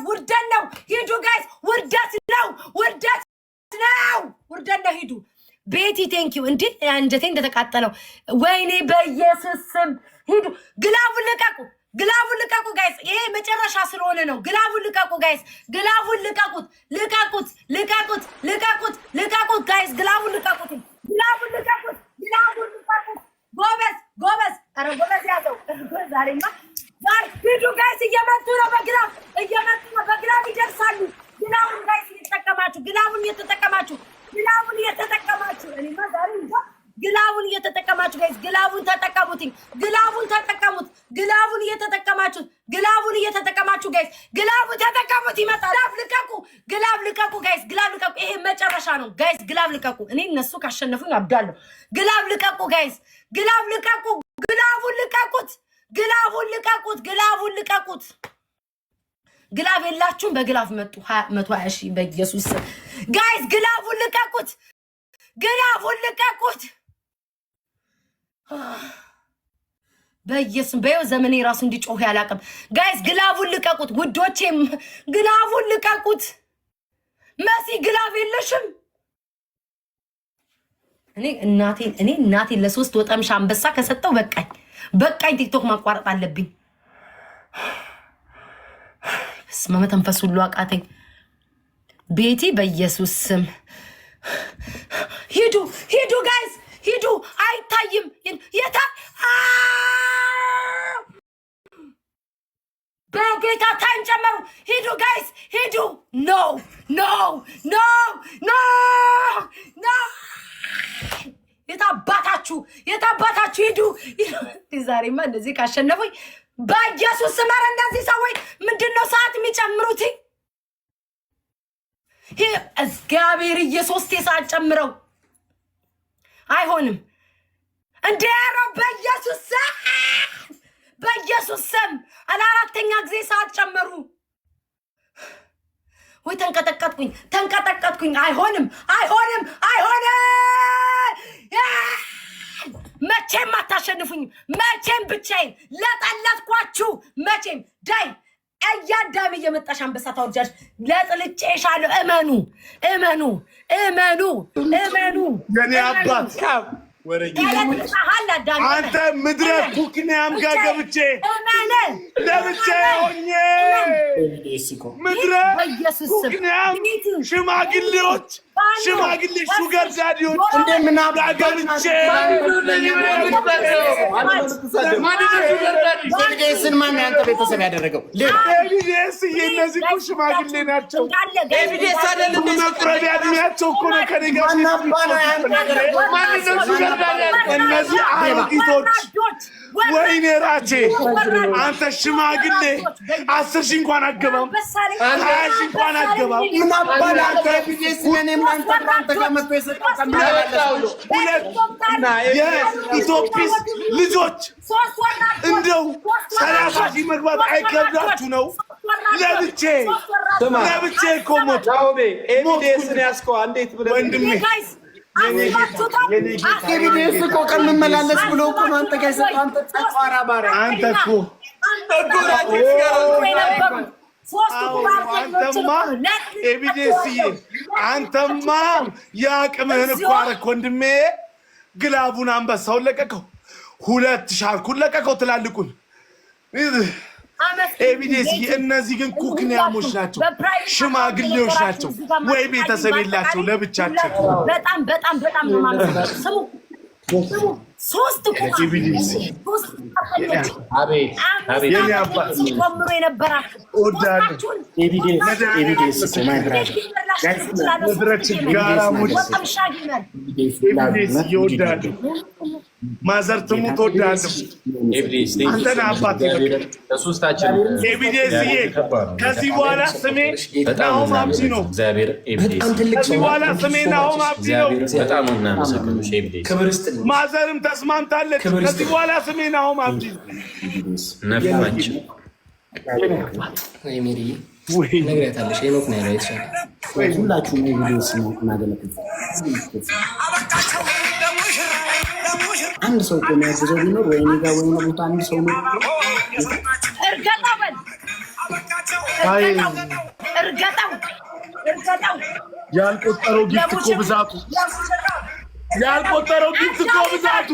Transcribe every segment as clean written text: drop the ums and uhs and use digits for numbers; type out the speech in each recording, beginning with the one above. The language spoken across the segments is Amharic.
ውርደት ነው ሂዱ ጋይስ ውርደት ነው ሂዱ ቤቲ ቴንኪው እንዴ አንጀቴ እንደተቃጠለው ወይኔ በኢየሱስ ስም ሂዱ ግላቡን ልቀቁ ጋይስ ይሄ መጨረሻ ስለሆነ ነው ግላቡን ልቀቁ ጋይስ ግላቡን ልቀቁት ጋይስ ግላቡን ልቀቁት ጎበዝ አረ ጎበዝ ያዘው ዛሬማ ሂዱ ጋይስ እየመጡ ነው በግራፍ ይደርሳሉ ግላቡን ጋይስ እየተጠቀማችሁ እኔማ ዛሬ ግላቡን እየተጠቀማችሁ ጋይስ ግላቡን ተጠቀሙት ጋይስ ግላቡን ተጠቀሙት ይመጣል ግላብ ልቀቁ ጋይስ ግላብ ልቀቁ ይሄ መጨረሻ ነው ጋይስ ግላብ ልቀቁ እኔ እነሱ ካሸነፉኝ አብዳለሁ ግላብ ልቀቁ ጋይስ ግላቡን ልቀቁት ግላብ የላችሁም በግላፍ መጡ 120 ሺህ በኢየሱስ ጋይስ ግላቡን ልቀቁት በኢየሱስ በየው ዘመኔ ራሱ እንዲጮህ ያላቀም ጋይስ ግላቡን ልቀቁት ውዶቼም ግላቡን ልቀቁት መሲ ግላብ የለሽም እኔ እናቴን ለሶስት ወጠምሻ አንበሳ ከሰጠው በቃኝ ቲክቶክ ማቋረጥ አለብኝ ስማማ ተንፈስ ሁሉ አቃተኝ ቤቲ በኢየሱስ ስም ሂዱ ጋይስ ሂዱ አይታይም የታ በጌታ ታይም ጨመሩ ሂዱ ጋይስ ሂዱ ኖ የታባታችሁ ሂዱ ዛሬማ እንደዚህ ካሸነፉኝ በኢየሱስ ስም ኧረ እንደዚህ ሰዎች ምንድነው ሰዓት የሚጨምሩት እግዚአብሔር ኢየሱስ ሰዓት ጨምረው አይሆንም እንዴ ኧረ በኢየሱስ ስም አራተኛ ጊዜ ሰዓት ጨመሩ ወይ ተንቀጠቀጥኩኝ አይሆንም መቼም አታሸንፉኝ መቼም ብቻዬን ለጠለጥኳችሁ መቼም ዳይ እያዳም እየመጣሽ አንበሳ ታወርጃለሽ ለጥልጬሻለሁ እመኑ የኔ አባት አንተ ምድረ ኩክንያም ጋር ገብቼ ሆኜ ምድረ ኩክንያም ሽማግሌዎች ሹገር ዳዲዎች ገብቼ ኤቢዲኤስን ማን ያንተ ቤተሰብ ያደረገው? ኤቢዲኤስ እነዚህ እኮ ሽማግሌ ናቸው። መቁረቢያ እድሜያቸው እኮ ነው ከኔ ጋር እነዚህ አሮጊቶች ወይኔ ራቼ አንተ ሽማግሌ 10 ሺህ እንኳን አገባም 20 ሺህ እንኳን አገባም ምን አባላ ኤቢዲኤስ ነኔም አንተ ጋር መጥቶ የሰጠው የኢትዮጲስ ልጆች እንደው 30 ሺህ መግባት አይከብዳችሁ ነው? ለብቼ እኮ ሞት ኤቢዲኤስን ያስከው እንዴት ብለህ ወንድሜ ኤቢዲኤስ እኮ ከመመላለስ ብሎ እኮ ነው አንተ ጋር የሰጠው አንተ ጻፋራ ባሪያ አንተ እኮ አንተማ ኤቢዲኤስዬ አንተማ የአቅምህን እኮ አደረክ ወንድሜ ግላቡን አንበሳውን ለቀቀው 2 ሻርኩን ለቀቀው ትላልቁን ኤቢዲኤስ እነዚህ ግን ኩክንያሞች ናቸው ሽማግሌዎች ናቸው ወይ ቤተሰብ የላቸው ለብቻቸው በጣም ነው ማለት ስሙ ሶስት ኤቢዲኤስ አቤት የኔ አባት ቆምሮ የነበራችሁ ኤቢዲኤስ መድረች ጋራሞች ኤቢዲኤስ ይወዳሉ ማዘር ትሙት ወዳለሁ አንተና አባቴ ለሶስታችን ኤቢዲኤስ ከዚህ በኋላ ስሜ ናሆም አብዲ ነው ከዚህ በኋላ ስሜ ናሆም አብዲ ነው በጣም እናመሰግናለሁ ኤቢዲኤስ ማዘርም ተስማምታለች ከዚህ በኋላ ስሜ ናሆም አብዲ ነፍማችን ሜሪ ነግሬያታለሽ ሄኖክ ነው ያለው የተሻለ ሁላችሁም ኤቢዲኤስ ነው እናገለግል አንድ ሰው ከሚያግዘው ቢኖር ወይ እኔ ጋር ወይ ነው ቦታ አንድ ሰው ነው ያልቆጠረው ጊፍት እኮ ብዛቱ ያልቆጠረው ጊፍት እኮ ብዛቱ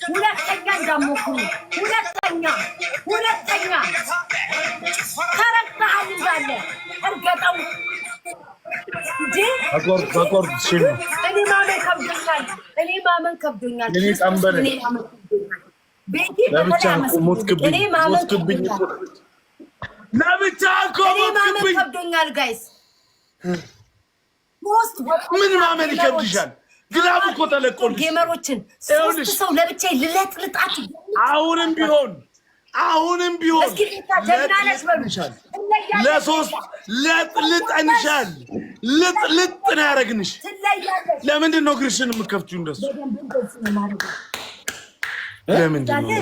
ሁለተኛ እንዳሞክሩ ሁለተኛ ተረግጠሃል እንዳለ እርገጠው አቆርጥ ሲል እኔ ማመን ከብዶኛል እኔ ጠንበለ ለብቻ ሞትክብኝ ለብቻ እኮ ሞትክብኝ ከብዶኛል ጋይስ ምን ማመን ይከብድሻል ግላቡ እኮ ተለቆልሽ ጌመሮችን ሶስት ሰው ለብቻ ልለጥልጣችሁ አሁንም ቢሆን ለሶስት ልጥንሻል ልጥ ነው ያደረግንሽ ለምንድን ነው ግርሽን የምከፍቺው እንደሱ ለምንድን ነው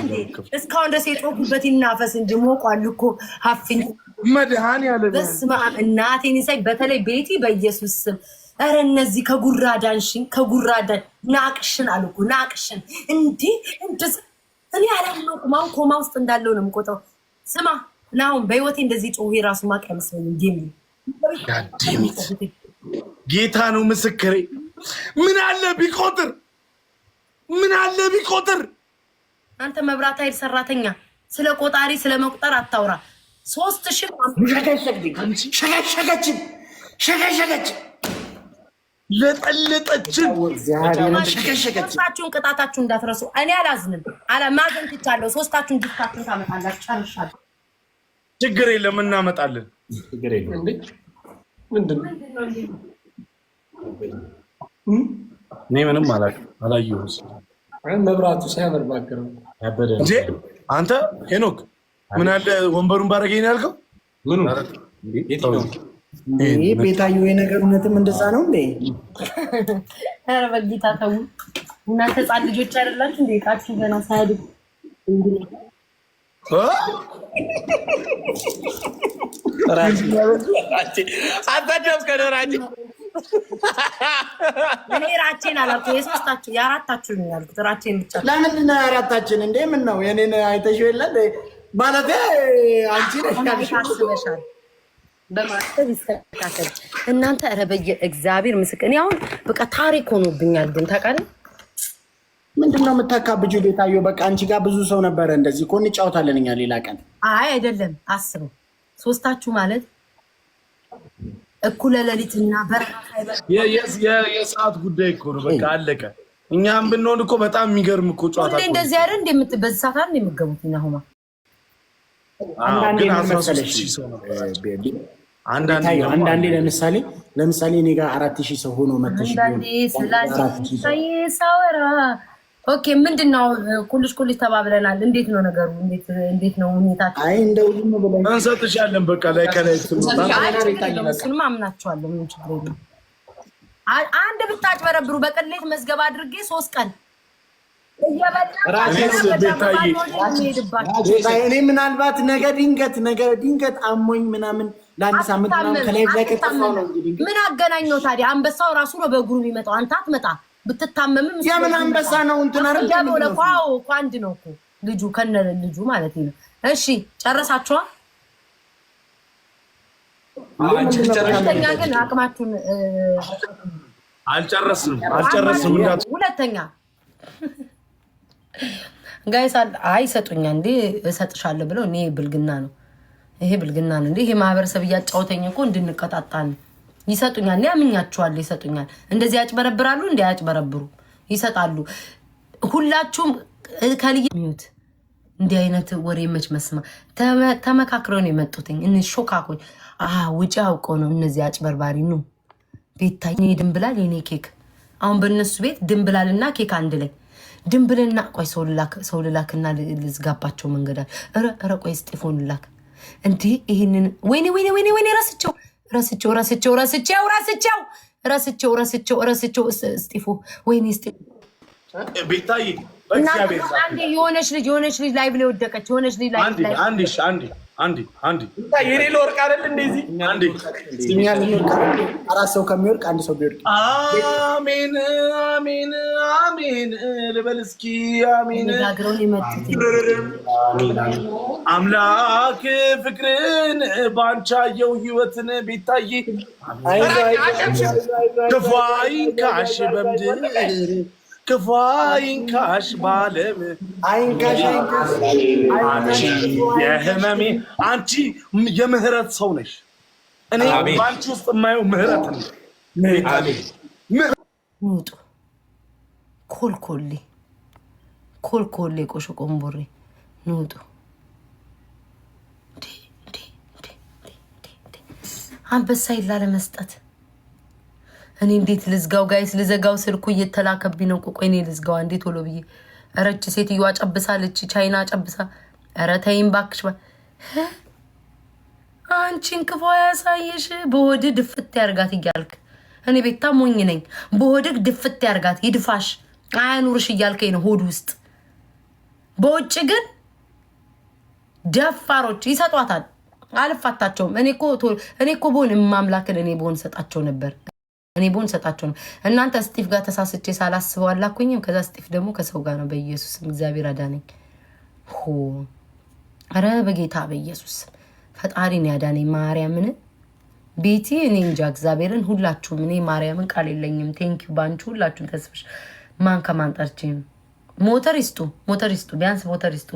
እስካሁን ደስ የጮኩበት ይናፈስ እንጂ ሞቋል እኮ ሀፍኝ መድኃኒዓለም በስመ አብ እናቴን ይሳይ በተለይ ቤቲ በኢየሱስ ስም ኧረ እነዚህ ከጉራዳንሽን ናቅሽን አልኩ ናቅሽን እንዲህ እንደዚህ እኔ አላመንኩም አሁን ኮማ ውስጥ እንዳለው ነው የምቆጥረው ስማ ናሁን በህይወቴ እንደዚህ ጮሄ ራሱ ማቅ አይመስለኝም ጌታ ነው ምስክሬ ምን አለ ቢቆጥር አንተ መብራት ኃይል ሰራተኛ ስለ ቆጣሪ ስለ መቁጠር አታውራ 3000 ሸከሸከች ለጠለጠችን ሶስታችሁን ቅጣታችሁ እንዳትረሱ እኔ አላዝንም ማዘን ትቻለሁ ሶስታችሁን ዲስካቱን ታመጣላችሁ ጨርሻለሁ ችግር የለም እናመጣለን ችግር የለም እንዴ ምንድን እኔ ምንም አላየሁም መብራቱ ሲያበር ባከረ ያበደ እንዴ አንተ ሄኖክ ምን አለ ወንበሩን ባረገኝ ያልከው ምኑ ይሄ ቤታዩ የነገር እውነትም እንደዛ ነው እንዴ ኧረ በጌታ ተው እናንተ ህፃን ልጆች አይደላችሁ እንዴ ቃችሁ ገና ሳያድጉ አታደም ከደራጅ እኔ ራቼን አላልኩ የሶስታችሁ የአራታችሁ ነው ያልኩት ራቼን ብቻ ለምንድን ነው የአራታችን እንዴ ምን ነው የኔን አይተሽው የለ ማለት አንቺ ነሽ ታስበሻል በማስተር ይስተካከል እናንተ ኧረ በየእግዚአብሔር ምስክር አሁን በቃ ታሪክ ሆኖብኛል ግን ታውቃለህ ምንድነው የምታካብጂው ቤታዩ በቃ አንቺ ጋር ብዙ ሰው ነበረ እንደዚህ እኮ እንጫወታለን እኛ ሌላ ቀን አይ አይደለም አስቡ ሶስታችሁ ማለት እኩለ ሌሊትና በረሃ የሰዓት ጉዳይ እኮ ነው በቃ አለቀ እኛም ብንሆን እኮ በጣም የሚገርም እኮ ጨዋታ እኮ እንደዚህ አይደል እንደምትበዝ ሰዓት አይደል የምትገቡት እናሁማ አንዳንዴ ለምሳሌ እኔ ጋር 4000 ሰው ሆኖ መተሽ ኦኬ ምንድነው ኩልሽ ተባብለናል እንዴት ነው ነገሩ እንዴት ነው ሁኔታችሁ አይ እንደው ዝም ብለን እንሰጥሻለን በቃ ላይ ከላይ ስለማ አምናችኋለሁ ምን ችግር የለም አንድ ብታጭበረብሩ በቅሌት መዝገብ አድርጌ 3 ቀን እኔ ምናልባት ነገ ድንገት አሞኝ ምናምን ለአንድ ሳምንት ምናምን ከላይ ከጠፋው ነው እንግዲህ ምን አገናኘው ታዲያ አንበሳው ራሱ ነው በእግሩ የሚመጣው አንተ አትመጣ ብትታመምም የምን አንበሳ ነው እንትን አይደል እኮ አንድ ነው እኮ ልጁ ከነ ልጁ ማለት ነው እሺ ጨረሳችኋ ሁለተኛ ግን አቅማችሁን አልጨረስንም ሁለተኛ ጋይስ አይሰጡኛ እንዴ እሰጥሻለሁ ብለው እኔ ብልግና ነው ይሄ ብልግና ነው እንዴ ይሄ ማህበረሰብ እያጫወተኝ እኮ እንድንቀጣጣ ነው ይሰጡኛል ያምኛቸዋለሁ ይሰጡኛል እንደዚህ ያጭበረብራሉ እንዴ ያጭበረብሩ ይሰጣሉ ሁላችሁም ከልይ ሚዩት እንዲህ አይነት ወሬ መች መስማ ተመካክረው ነው የመጡትኝ እነ ሾካኮች ውጪ አውቀው ነው እነዚህ አጭበርባሪ ነው ቤታይ እኔ ድንብላል የኔ ኬክ አሁን በእነሱ ቤት ድንብላልና ኬክ አንድ ላይ ድንብልና ቆይ ሰው ልላክና ልዝጋባቸው መንገድ ኧረ ቆይ ስጢፎን ልላክ እንዴ ይሄንን ወይኔ ረስቸው ስጢፎ ወይኔ ስጢፎ ቤታይ የሆነች ልጅ ላይቭ ላይ ወደቀች የሆነች ልጅ ላይቭ ላይ አንዴ አንዲ የኔ ለወርቅ አይደል እንደዚህ አንዲ ሲሚያን ይወርቅ አራት ሰው ከሚወርቅ አንድ ሰው ቢወርቅ አሜን አሜን አሜን ልበል እስኪ አሜን አምላክ ፍቅርን ባንቻየው ህይወትን ቢታይ ክፋይን ካሽ በምድር ክፋይን ካሽ ባለም አይንካሽ አንቺ የህመሜ አንቺ የምህረት ሰው ነሽ። እኔ ባንቺ ውስጥ የማየው ምህረት ነው። ውጡ ኮልኮሌ ቆሾ ቆምቦሬ ንውጡ። አንበሳ ይላ ለመስጠት እኔ እንዴት ልዝጋው? ጋይስ ልዘጋው ስልኩ እየተላከብኝ ነው። ቆይ እኔ ልዝጋው አንዴ ቶሎ ብዬ። ረች ሴትዮዋ ጨብሳለች፣ ቻይና ጨብሳ። ኧረ ተይኝ እባክሽ። አንቺን ክፉ ያሳየሽ። በሆድህ ድፍት ያርጋት እያልክ እኔ ቤታ ሞኝ ነኝ። በሆድህ ድፍት ያርጋት ይድፋሽ አያኑርሽ እያልከኝ ነው ሆድ ውስጥ። በውጭ ግን ደፋሮች ይሰጧታል። አልፋታቸውም። እኔ እኮ ቦን ማምላክን እኔ ቦን ሰጣቸው ነበር። እናንተ ስቲፍ ጋር ተሳስቼ ሳላስበው አላኩኝም። ከዛ ስቲፍ ደግሞ ከሰው ጋር ነው። በኢየሱስም እግዚአብሔር አዳነኝ። አረ በጌታ በኢየሱስ ፈጣሪን ያዳነኝ ማርያምን ቤቲ እኔ እንጃ እግዚአብሔርን ሁላችሁም እኔ ማርያምን ቃል የለኝም። ቴንኪው ባንቹ ሁላችሁም ተስፍሽ ማን ከማንጠርችኝ ሞተር ይስጡ ቢያንስ ሞተር ይስጡ።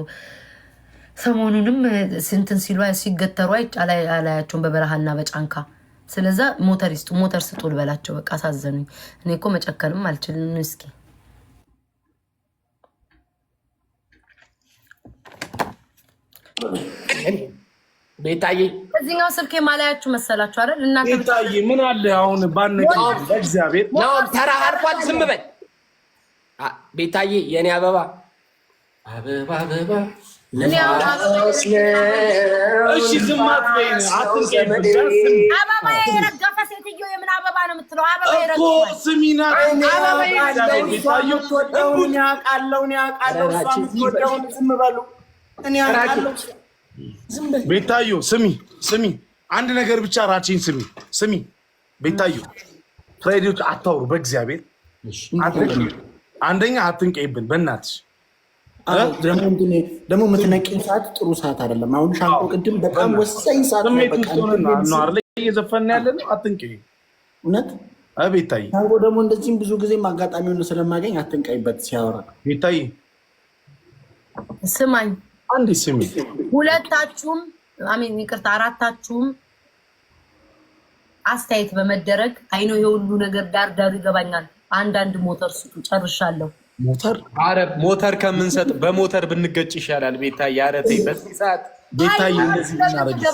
ሰሞኑንም ስንትን ሲሉ ሲገተሩ አላያቸውን በበረሃና በጫንካ። ስለዛ ሞተር ስጡ ልበላቸው። በቃ አሳዘኑኝ። እኔ እኮ መጨከንም አልችልም። እስኪ ቤታዬ እዚህኛው ስልክ የማላያችሁ መሰላችሁ አይደል? እናንተ ቤታዬ ምን አለ አሁን ባንቀር በእግዚአብሔር ነው ተራሃርኳል። ዝም በል ቤታዬ የኔ አበባ እሺ ዝም አትበይ። አበባ የረገፈ ሴትዮ የምን አበባ ነው የምትለው? አበባ የረገፈ እኮ ስሚና ቤታዮ ስሚ አንድ ነገር ብቻ ራቼን ስሚ ቤታዮ ፍራይዴዎች አታውሩ በእግዚአብሔር። አንደኛ አትንቀይብን በእናትሽ። ደግሞ የምትነቂኝ ሰዓት ጥሩ ሰዓት አይደለም። አሁን ሻንቆ ቅድም በጣም ወሳኝ ሰዓት ነው እየዘፈን ያለ ነው። አትንቀይ እውነት ቤታዬ። ሻንቆ ደግሞ እንደዚህም ብዙ ጊዜም አጋጣሚውን ስለማገኝ አትንቀይበት ሲያወራ። ቤታዬ ስማኝ አንዴ ስሚ። ሁለታችሁም አሜን ይቅርታ አራታችሁም አስተያየት በመደረግ አይኖ የሁሉ ነገር ዳር ይገባኛል። አንዳንድ ሞተር ስጡ ጨርሻለሁ። ሞተር ከምንሰጥ በሞተር ብንገጭ ይሻላል። ቤታዬ ኧረ ተይ በዚህ ሰዓት ቤታዬ እንደዚህ ብናረግስ?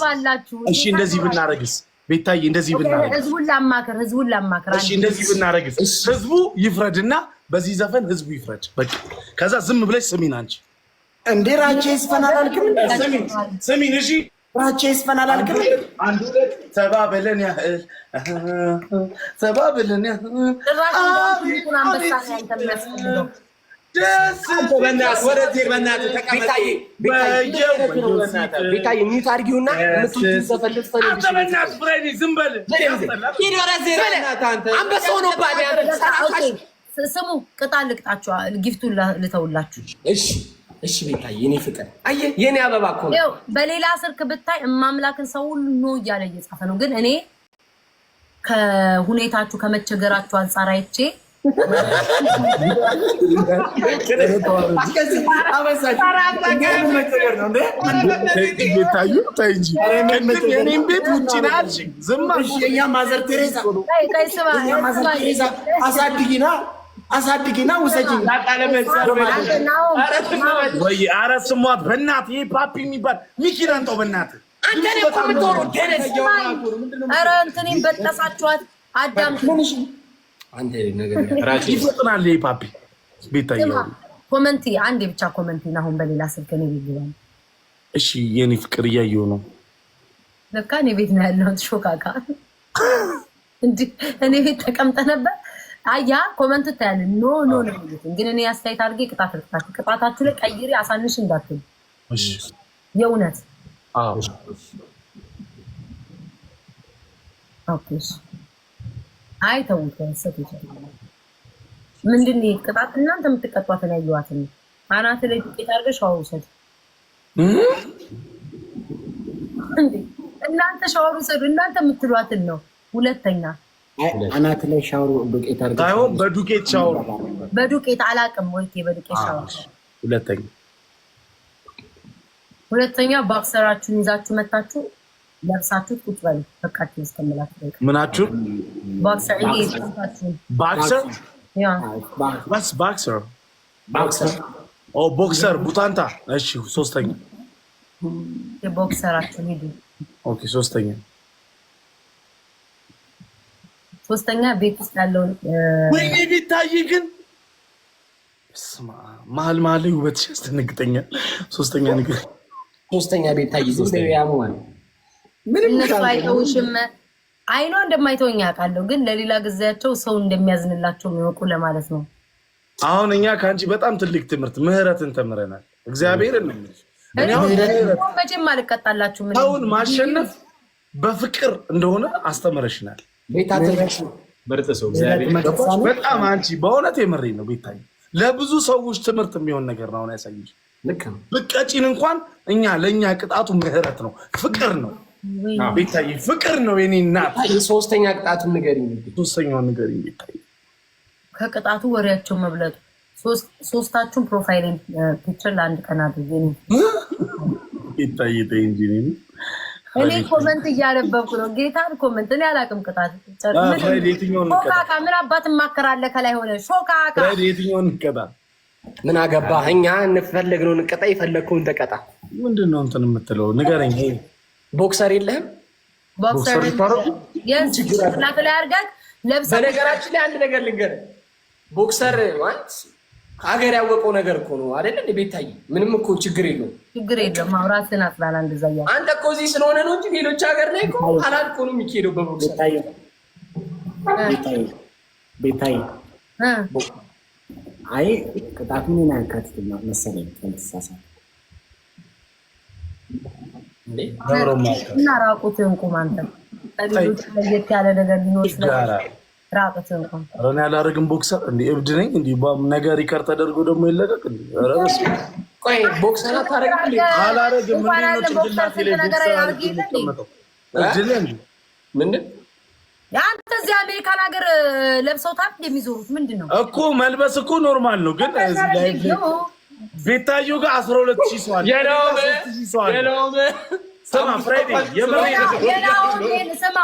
እሺ እንደዚህ ብናረግስ? ቤታዬ እንደዚህ ብናረግስ? ህዝቡን ላማክር። እሺ እንደዚህ ብናረግስ? ህዝቡ ይፍረድና በዚህ ዘፈን ህዝቡ ይፍረድ በቃ። ከዛ ዝም ብለሽ ስሚን አንቺ እንዴ ራቼ ይስፈናል አልክም? ስሚን እሺ ራቼ ይስፈናል አልክም? አንዱ ተባበለን ያህል ቤታዬ ሚዩት አድርጊውና ስሙ ቅጣ ልቅጣችሁ ጊፍቱን ልተውላችሁ። እሺ ቤታዬ የኔ ፍቅር አየህ የኔ አበባ እኮ ነው። በሌላ ስልክ ብታይ እማምላክን ሰው ሁሉ ነው እያለ እየጻፈ ነው። ግን እኔ ከሁኔታችሁ ከመቸገራችሁ አንጻር አይቼ የኔም ቤት ውጭ ናች። ዝም ማዘር ቴሬዛ አሳድጊና ውሰጂኝ። ወይ ኧረ ስሟት በእናትህ። ይሄ ፓፒ የሚባል ሚኪን አንተው በእናትህ። አንተ ነህ እኮ የምትወረው ደረስ። ኧረ እንትኔን በጠሳችኋት። አዳምጡ ይፈጥናል ይሄ ፓፒ። ቤታዬ ኮመንቲ አንዴ ብቻ ኮመንቲ አሁን በሌላ ስልክ ነው ይገባል። እሺ የኔ ፍቅር እያየሁ ነው። ለካ እኔ ቤት ነው ያለሁት። ሾካካ እንዴ እኔ ቤት ተቀምጠ ነበር። አያ ኮመንት ታያለ ኖ ነው ግን እኔ አስተያየት አድርጌ ቅጣታችሁ ላይ ቀይሪ አሳንሽ እንዳትል። እሺ የእውነት አይ ተውት ሰጥቶ ምንድን ነው ቅጣት? እናንተ የምትቀጧትን ያዩዋትን አናት ላይ ዱቄት አድርገሽ ሻወር ውሰድ እንዴ! እናንተ ሻወር ውሰዱ። እናንተ የምትሏትን ነው። ሁለተኛ አናት ላይ ሻወር ዱቄት አድርገሽ ታየው። በዱቄት ሻወር በዱቄት አላቅም ወይ በዱቄት ሻወር። ሁለተኛ ባክሰራችሁን ይዛችሁ መታችሁ ለብሳችሁ ቁጭ በሉ። በቃችሁ እስከምላችሁ ምናችሁ ባክሰር ይሄ ይዛችሁ ባክሰር ያ what's boxer ቦክሰር ቡታንታ። እሺ ሶስተኛ የቦክሰራችሁ ሄዱ። ኦኬ ሶስተኛ ቤት ውስጥ ያለውን ወይኔ ቢታይ ግን ስማ መሀል ውበትሽ ያስደነግጠኛል። ሶስተኛ ቤታይ ዝም ያሙዋል እነሱ አይተውሽም። አይኗ እንደማይተውኝ አውቃለሁ፣ ግን ለሌላ ጊዜያቸው ሰው እንደሚያዝንላቸው የሚወቁ ለማለት ነው። አሁን እኛ ከአንቺ በጣም ትልቅ ትምህርት ምህረትን ተምረናል። እግዚአብሔርን ነው መቼም አልቀጣላችሁም። ሰውን ማሸነፍ በፍቅር እንደሆነ አስተምረሽናል። በጣም አንቺ በእውነት የምሬን ነው ቤታይ፣ ለብዙ ሰዎች ትምህርት የሚሆን ነገር ነው ያሳየሽ። ብትቀጪን እንኳን ለእኛ ቅጣቱ ምህረት ነው፣ ፍቅር ነው ቤታይ፣ ፍቅር ነው የኔ እናት። ሶስተኛ ቅጣቱን ንገሪኝ። ሶስተኛውን ንገሪኝ ቤታይ። ከቅጣቱ ወሬያቸው መብለጡ። ሶስታችሁን ፕሮፋይልን ፒክቸር ለአንድ ቀን አድርጌ ነው ቤታይ እንጂ እኔ ኮመንት እያነበብኩ ነው። ጌታን ኮመንት እኔ አላውቅም። ቅጣት ሾካካ ምን አባት ማከራለ ከላይ ሆነ ሾካካ የትኛውን እንቀጣ? ምን አገባህ? እኛ እንፈልግነው እንቀጣ፣ የፈለግከውን ተቀጣ። ምንድን ነው እንትን የምትለው ንገረኝ። ቦክሰር የለህም? ቦክሰር ጭንቅላት ላይ አድርገህ ለብሰህ። በነገራችን ላይ አንድ ነገር ልንገርህ፣ ቦክሰር ማለት ሀገር ያወቀው ነገር እኮ ነው አይደል? ቤታይ ምንም እኮ ችግር የለውም። ችግር የለም። ማውራትን አጥላላ እንደዛ ያለ አንተ እኮ እዚህ ስለሆነ ነው እንጂ ሌሎች ሀገር ላይ እኮ ሐላል እኮ ነው የሚካሄደው በቦክሰር። ቤታይ አይ ቅጣቱ ምን ያካትትና መሰለኝ ተንሳሳት እና ራቁትህን ቁም አንተ። ሌሎች ለየት ያለ ነገር ሊኖር ይችላል። ራቁትህን ቁም። ኧረ እኔ አላደርግም ቦክሰር። እንደ እብድ ነኝ እንደ ነገር ሪከርድ ተደርጎ ደግሞ ይለቀቅ እንደ ኧረ በስመ አብ። ቆይ ቦክሰር አታደርግም? አላደርግም። ምን ነው ጭንቅላቴ ላይ ቦክሰር አድርጌ ምንድን አንተ እዚህ አሜሪካን ሀገር ለብሰውታል እንደሚዞሩት ምንድን ነው እኮ መልበስ እኮ ኖርማል ነው። ግን ቤታዮ ጋር 12,000 ሰው አለ። ስማ ፍሬዲ ስማ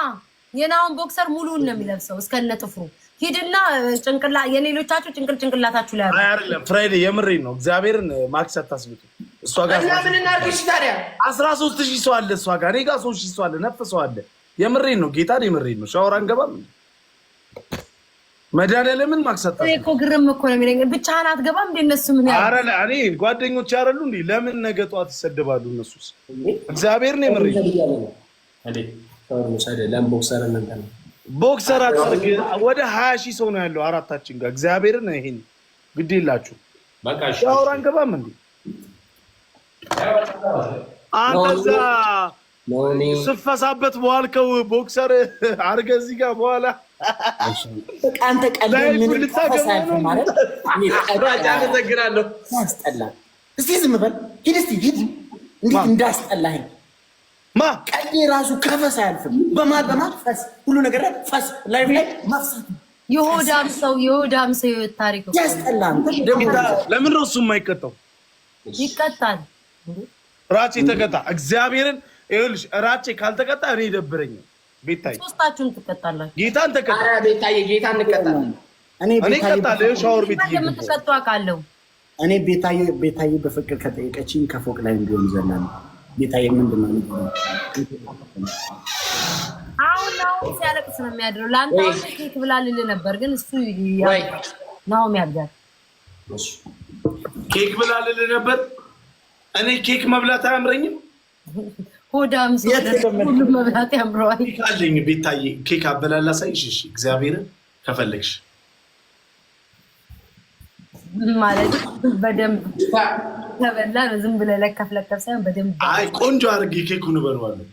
የናውን ቦክሰር ሙሉውን ነው የሚለብሰው እስከነ ጥፍሩ። ሂድና ጭንቅላ የሌሎቻችሁ ጭንቅላታችሁ ላይ አይደለም ፍሬዲ የምሬን ነው። እግዚአብሔርን ማክስ አታስብቱ። እሷ ጋር እና ምን እናርግሽ ታዲያ? 13,000 ሰው አለ እሷ ጋር፣ እኔ ጋር 3,000 ሰው አለ። ነፍ ሰው አለ። የምሬን ነው ጌታን የምሬን ነው። ሻወር አንገባም መድኃኒዓለምን ማክሰጣ እኮ ግርም እኮ ነው የሚለኝ። ብቻህን አትገባም እንደ እነሱ ምን ያህል ኧረ እኔ ጓደኞች አይደሉ እንዴ? ለምን ነገ ጠዋት ይሰደባሉ እነሱስ? እግዚአብሔር ነው የምሬን ቦክሰር አትሰርግ። ወደ 20,000 ሰው ነው ያለው አራታችን ጋር። እግዚአብሔርን ይሄን ግድ የላችሁ። ሻወር አንገባም እንዴ? አንተዛ ስፈሳበት በኋልከው ቦክሰር አድርገህ እዚህ ጋር በኋላ በቃ አንተ ቀልድ ምን ልታገባ ማለት አመሰግናለሁ። ያስጠላል። እስቲ ዝም በል ሂድ፣ እስቲ ሂድ። እንዴት እንዳስጠላህ ማ ቀልድ ራሱ ከፈስ አያልፍም። በማፈስ ሁሉ ነገር ፈስ ላይፍ ላይ ማፍሳት የሆዳም ሰው ታሪክ ያስጠላል። ለምን ነው እሱ የማይቀጣው? ይቀጣል። ራቼ ተቀጣ። እግዚአብሔርን ይኸውልሽ ራቼ ካልተቀጣ እኔ ይደብረኛል። ቤታይ ሶስታችሁን ትቀጣላችሁ። ጌታን ተቀጣ። ኧረ ቤታዬ ጌታን እንቀጣለን። እኔ እቀጣለሁ። ሻወር ቤት የምትቀጡ አውቃለሁ። እኔ ቤታዬ በፍቅር ከጠየቀችኝ ከፎቅ ላይ እንዲሆን ይዘላል። ቤታዬ ምንድን ነው አሁን ሲያለቅስ ነው የሚያድረው። ለአንተ ኬክ ብላልልህ ነበር ግን እሱ ናሆም ያብዳል። ኬክ ብላልልህ ነበር። እኔ ኬክ መብላት አያምረኝም። ሆዳም ሰው ሁሉ መብላት ያምረዋል። ካለኝ ቤታዬ ኬክ አበላላ ሳይሽ እሺ፣ እግዚአብሔርን ከፈለግሽ ማለት በደንብ ተበላ ነው ዝም ብለህ ለከፍ ሳይሆን በደንብ አይ ቆንጆ አድርጌ ኬኩን እበለዋለሁ።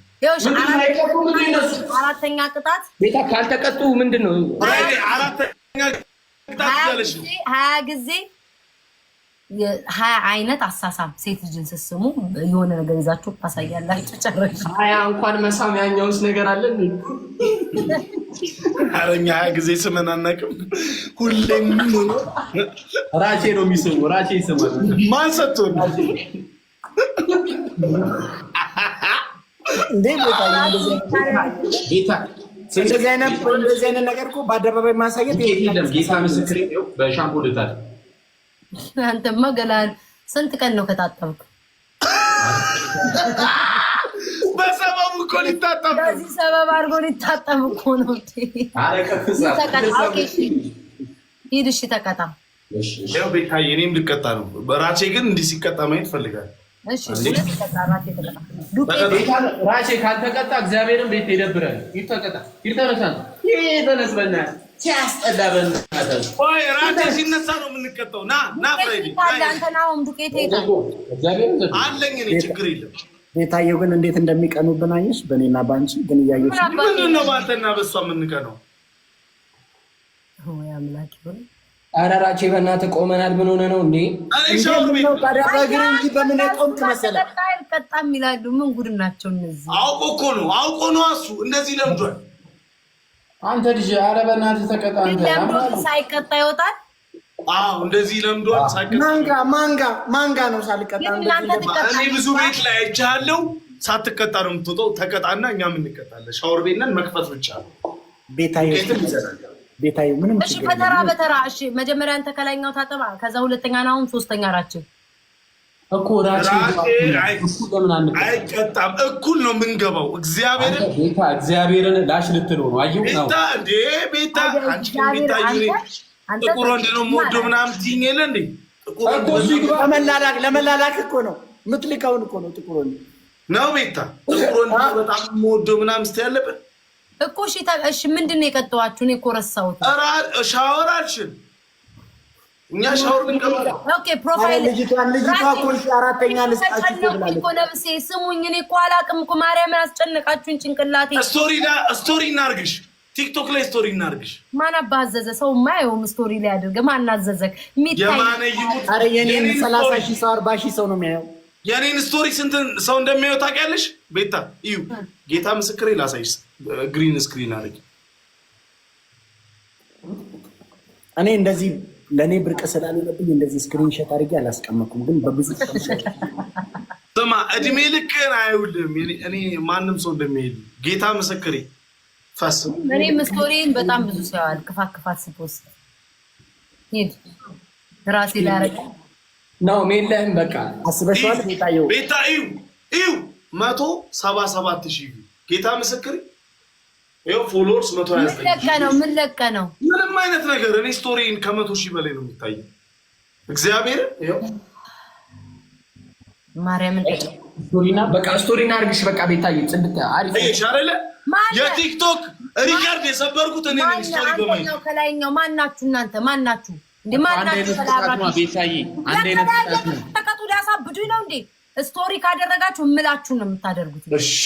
አራተኛ ቅጣት ቤታ ካልተቀጡ ምንድነው? አራተኛ ቅጣት ያለሽ 20 ጊዜ 20 አይነት አሳሳም ሴት ልጅን ስስሙ የሆነ ነገር ይዛችሁ ታሳያላችሁ። ጨረሽ 20 እንኳን መሳሚያኛውስ ነገር አለ እንዴ? አረኛ 20 ጊዜ ስመን አናውቅም። ሁሌም ራቼ ነው የሚስሙ። ራቼ ይስማል። ማን ሰጥቶን እንዴ? ቤታ እንደዚህ አይነት ነገር እኮ በአደባባይ ማሳየት የለም። ጌታ ምስክሬ ነው። በሻምፖ ልታል አንተማ ገና ስንት ቀን ነው ከታጠብክ? በሰበቡ እኮ ሊታጠብ በዚህ ሰበብ አድርጎ ሊታጠብ እኮ ነው። ሂድ እሺ ተቀጣ። ያው ቤታዬ እኔም ልቀጣ ነው። በራቼ ግን እንዲህ ሲቀጣ ማየት ፈልጋለሁ። እሺ ራቼ ካልተቀጣ እግዚአብሔርን ቤት ይደብራል። ይተቀጣ ይተነሳል። ይተነስ በእናትህ ሲያስጠላ በእናትህ። ቆይ ራቼ ሲነሳ ነው የምንቀጣው። ና ፍሬዲ አንተናውም ዱቄት ይታል አለኝ እኔ ችግር የለም። ቤታየው ግን እንዴት እንደሚቀኑብን አየሽ? በእኔና ባንቺ ግን እያየሽ ምንድን ነው ባንተና በሷ የምንቀነው? ወይ አምላክ ይሁን። ኧረ ራቼ በእናትህ ቆመናል። ምን ሆነ ነው እንዴ? ታዲያ በእግር እንጂ በምን የቆምክ መሰለህ? አይቀጣም ይላሉ። ምን ጉድ ናቸው እነዚህ? አውቆ እኮ ነው እሱ እንደዚህ ለምዷል። አንተ ልጅ ኧረ በእናትህ ተቀጣ። አንተ ሳይቀጣ ይወጣል። አዎ እንደዚህ ለምዷል። ሳይቀጣ ማንጋ ነው ሳልቀጣ። እኔ ብዙ ቤት ላይ አይቻለሁ። ሳትቀጣ ነው የምትወጣው። ተቀጣና እኛም እንቀጣለን። ሻወር ቤት ነን። መክፈት ብቻ ነው። ቤታየው ምንም እሺ፣ በተራ እሺ። መጀመሪያ አንተ ከላይኛው ታጠባ፣ ከዛ ሁለተኛ ነው፣ አሁን ሶስተኛ ራችን እኮ ራቼ አይቀጣም። እኩል ነው የምንገባው። እግዚአብሔርን ላሽ ልትለው ነው። አየሁ ነው ቤታ አንቺ ቤታዬ ጥቁር ወንድ ነው የምወደው ምናምን ትይኝ የለ እንዴ? ለመላላክ እኮ ነው የምትልከውን እኮ ነው። ጥቁር ወንድ ነው ቤታ ጥቁር ወንድ በጣም የምወደው ምናምን ስትይ ያለብን እኮ። እሺ ምንድን ነው የቀጠዋችሁ? እኔ እኮ ረሳሁት። ሻወር አልሽን እኛ ሻወር እንገባለን። ኦኬ ፕሮፋይል ልጅቷ እኮ አራተኛ ልስጣችሁ እኮ ነብሴ ስሙኝ። እኔ እኮ አላቅም እኮ ማርያምን አስጨነቃችሁኝ ጭንቅላቴ። ስቶሪ እናርግሽ ቲክቶክ ላይ ስቶሪ እናርግሽ። ማን አባዘዘ? ሰው ማየውም ስቶሪ ላይ አድርገ ማን አዘዘክ? የማነ ይሁት አረ የኔን 30,000 ሰው 40,000 ሰው ነው የሚያየው። የኔን ስቶሪ ስንት ሰው እንደሚያየው ታውቂያለሽ? ቤታ እዩ ጌታ ምስክሬ ላሳይሽ። ግሪን ስክሪን አድርጊ። እኔ እንደዚህ ለኔ ብርቅ ስላልሆነብኝ እንደዚህ ስክሪንሾት አድርጌ አላስቀመጥኩም፣ ግን በብዙ ስማ እድሜ ልክህን አይውልም። እኔ ማንም ሰው እንደሚሄድ ጌታ ምስክሬ ፈስም እኔም ስቶሪን በጣም ብዙ ሰው ያል ክፋት ስፖስት ሂድ ራሴ ላይ አረግ ነው ሜልህን በቃ አስበሽዋል። ቤታየው ቤታ እዩ 177,000 ጌታ ምስክሬ ይኸው ፎሎወርስ 129 ምን ለቀ ነው ምንም አይነት ነገር እኔ ስቶሪን ከ100,000 በላይ ነው የሚታየው። እግዚአብሔር ይኸው ማርያምን በቃ ስቶሪና አርግሽ በቃ ቤታዬ ጽድት አሪፍ አይሻለ የቲክቶክ ሪካርድ የሰበርኩት እኔ ነኝ። ስቶሪ በማይ ነው ከላይኛው ማናችሁ እናንተ ማናችሁ እንዴ? ማናችሁ ተላራችሁ ቤታዬ አንድ አይነት ተቀጡ ሊያሳብዱኝ ነው እንዴ? ስቶሪ ካደረጋችሁ እምላችሁ ነው የምታደርጉት። እሺ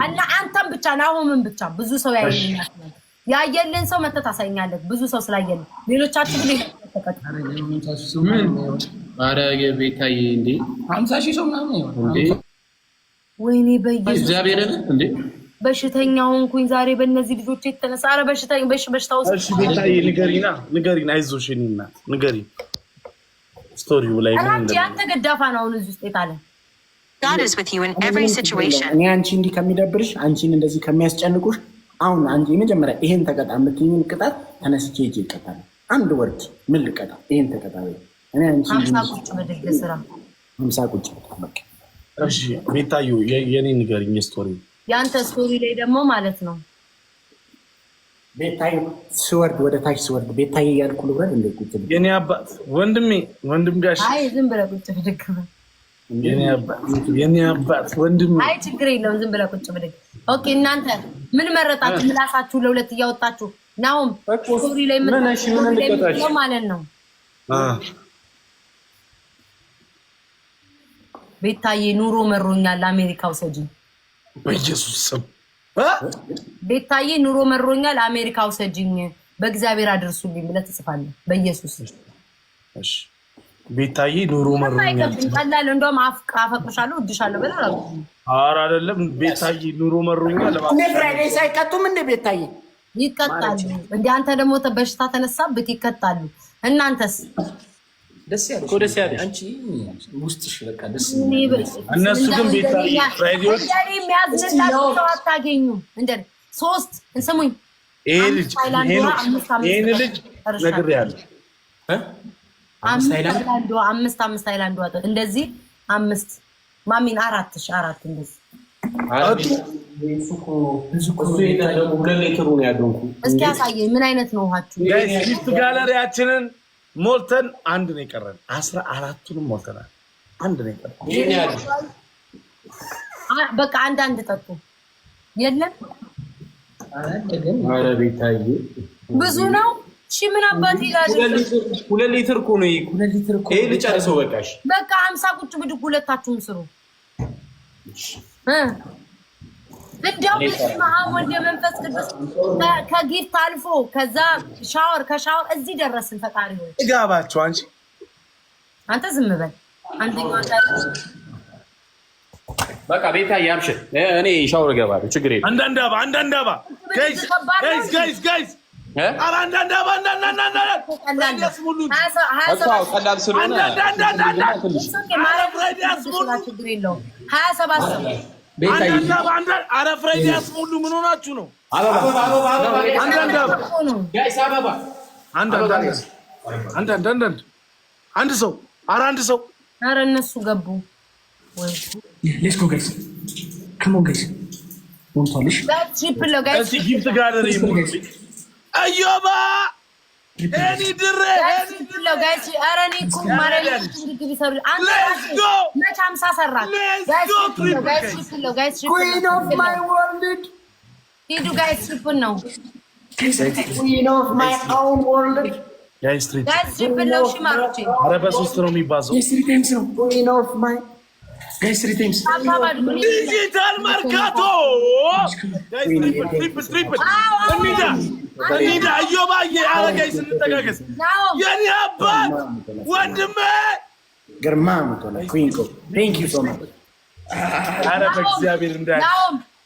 እና አንተም ብቻ ናሆምን ብቻ ብዙ ሰው ያየኛል። ያየልን ሰው መተህ ታሳይኛለህ። ብዙ ሰው ስላየልን ሌሎቻችሁ ግን ተቀጣ አረ ቤታዬ እንዴ 50,000 ሰው ምናምን ነው እንዴ? ወይኔ በኢየሱስ እግዚአብሔርን እንዴ በሽተኛው ሆንኩኝ ዛሬ በእነዚህ ልጆች የተነሳ። አረ በሽታው እሺ ቤታዬ ንገሪና አይዞሽ እኔ እናት ንገሪ። ስቶሪው ላይ ምን እንደ አንተ ገዳፋ ነው እዚህ ውስጥ የጣለ God is with you in every situation. እኔ አንቺ እንዲህ ከሚደብርሽ አንቺን እንደዚህ ከሚያስጨንቁሽ አሁን አንቺ የመጀመሪያ ይሄን ተቀጣ የምትይኝን ቅጣት ተነስቼ ሂጅ ይቀጣል። አንድ ወርድ ምን ልቀጣ? ይሄን ተቀጣ። እኔ አንቺ 50 ቁጭ በደግ ስራ 50 ቁጭ በቃ። እሺ ቤታዬ የኔ ንገሪኝ ስቶሪ። ያንተ ስቶሪ ላይ ደግሞ ማለት ነው ቤታዬ ስወርድ ወደ ታች ስወርድ ቤታዬ ያልኩ ልውረድ እንደ ቁጭ የኔ አባት ወንድም ጋሽ አይ ዝም ብለህ ቁጭ ብድግ የኔ አባት ወንድም አይ ችግር የለውም ዝም ብለህ ቁጭ ብድግ። ኦኬ እናንተ ምን መረጣችሁ? ምላሳችሁ ለሁለት እያወጣችሁ ናውም ስቶሪ ላይ ምን ማለት ነው ቤታዬ ኑሮ መሮኛል አሜሪካ ውሰጂኝ በኢየሱስ ስም ቤታዬ ኑሮ መሮኛል አሜሪካ ውሰጂኝ በእግዚአብሔር አድርሱልኝ ብለህ ትጽፋለህ በኢየሱስ እሺ ቤታዬ ኑሮ መሮኛል ቀላል እንደውም አፈቅርሻለሁ እድሻለሁ ብለህ አላውቅ ኧረ አይደለም ቤታዬ ኑሮ መሮኛል እንደ ፍራይዴይ ሳይቀጡም እንደ ቤታዬ ይቀጣሉ እንደ አንተ ደግሞ በሽታ ተነሳብህ ይቀጣሉ እናንተስ ደስ ያለሽ አንቺ ውስጥሽ በቃ ደስ እነሱ ግን ቤታዬ ፍራይዴዎች የሚያዝንላቸው አታገኙም እንደ ሶስት እንስሙኝ ይሄ ልጅ ነግሬሃለሁ አምስት ሃይላንድ ዋጥ እንደዚህ አምስት ማሚን አራት እንደዚህ እስኪ ያሳየኝ ምን አይነት ነው ውሃችሁ ጊፍት ጋለሪያችንን ሞልተን አንድ ነው የቀረን 14ቱንም ሞልተናል አንድ ነው የቀረን በቃ አንድ ጠጡ የለም ኧረ ቤታዬ ብዙ ነው እሺ ምን አባት ይላል 2 ሊትር እኮ ነው ይሄ ልጨርሰው በቃሽ በቃ 50 ቁጭ ብድግ ሁለታችሁም ስሩ እንደው ወልደ መንፈስ ቅዱስ ከጊፍት አልፎ ከዛ ከሻወር እዚህ ደረስን ፈጣሪ ሆይ እጋባቸው አንተ ዝም በል አንደኛው በቃ ቤታዬ አብሽር እኔ ሻወር እገባለሁ ችግር የለም አንዳንድ አባ ጋይስ ኧረ አንዳንድ አባ ቀላል ስለሆነ ችግር የለውም 27 ሰው ኧረ ፍራይዴ ያስሞሉ ምን ሆናችሁ ነው አንድ ሰው ኧረ እነሱ ገቡ ሌትስ ጎ ጋይስ ካም ኦን ጋይስ ወንቷልሽ እዚህ ጊፍት ጋለሪ አዮባ እኔ ድሬ ጋይስ ኧረ እኔ እኮ ማረኝ ቢሰሩ አንተ መች 50 ሰራክ ጋይስ ኩዊን ኦፍ ማይ ወርልድ ሂዱ ጋይስ ትሪፕል ነው ኩዊን ኦፍ ማይ ኦውን ወርልድ ጋይስ ትሪፕል ነው ሽማሮቼ ኧረ በሶስት ነው የሚባዛው ስሪ ታይምስ ነው ኩዊን ኦፍ ማይ ጋይስ ስሪ ታይምስ ዲጂታል ማርካቶ ጋይስ ትሪፕል እንሂዳ አዮባዬ ኧረ ጋይስ እንጠጋገዝ የኔ አባት ወንድሜ ግርማ መቶላ ኩዊንኮ ቴንክ ዩ ሶ ማች ኧረ በእግዚአብሔር እንዳይ